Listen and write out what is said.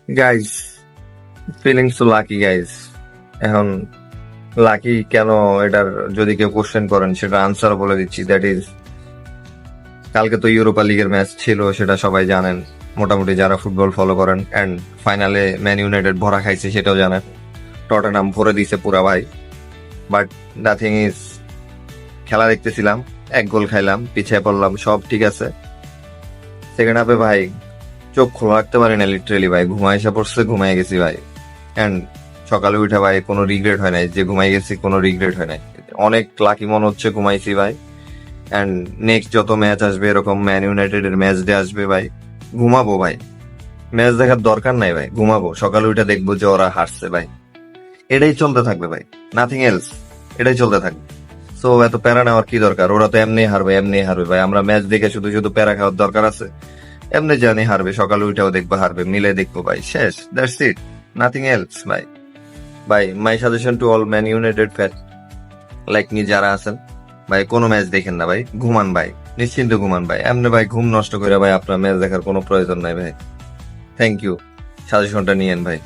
Guys, feelings তো lucky guys. এখন lucky কেন, এটার যদি কেউ কোশ্চেন করেন সেটা আনসার বলে দিচ্ছি। দ্যাট ইজ, কালকে তো ইউরোপা লিগের ম্যাচ ছিল, সেটা সবাই জানেন মোটামুটি যারা ফুটবল ফলো করেন। এন্ড ফাইনালে ম্যান ইউনাইটেড ভরা খাইছে সেটাও জানেন, টটেনহাম ভরে দিছে পুরা ভাই। বাট নাথিং ইজ, খেলা দেখতেছিলাম, এক গোল খাইলাম, পিছিয়ে পড়লাম, সব ঠিক আছে। সেকেন্ড হাফে ভাই চোখ খোলা রাখতে পারি না লিটারেলি ভাই, ঘুমাই এসে পড়ছে, ঘুমাই গেছি ভাই। এন্ড সকালে উঠে ভাই কোনো রিগ্রেট হয় নাই যে ঘুমাই গেছি, কোনো রিগ্রেট হয় নাই। অনেক লাকি মনে হচ্ছে ঘুমাইছি ভাই। এন্ড নেক্সট যত ম্যাচ আসবে, এরকম ম্যান ইউনাইটেড এর ম্যাচ ডে আসবে ভাই, ঘুমাবো ভাই। ম্যাচ দেখার দরকার নাই ভাই, ঘুমাবো, সকালে উঠে দেখবো যে ওরা হারছে ভাই। এটাই চলতে থাকবে ভাই, নাথিং এলস, এটাই চলতে থাকবে। সো এত প্যারা নেওয়ার কি দরকার, ওরা তো এমনি হারবে, এমনি হারবে ভাই। আমরা ম্যাচ দেখে শুধু শুধু প্যারা খাওয়ার দরকার আছে? এমনি জানি হারবে, সকালে উঠেও দেখবো হারবে, মিলে দেখবো ভাই, শেষ, দ্যাটস ইট, নাথিং এলস ভাই। ভাই মাই suggestion to all man United fan like me যারা আছেন ভাই, কোনো ম্যাচ দেখেন না ভাই, ঘুমান ভাই, নিশ্চিন্ত ঘুমান ভাই। এমনি ভাই ঘুম নষ্ট করে ভাই আপনার ম্যাচ দেখার কোনো প্রয়োজন নাই ভাই। থ্যাংক ইউ, সাজেশনটা নিয়েন ভাই।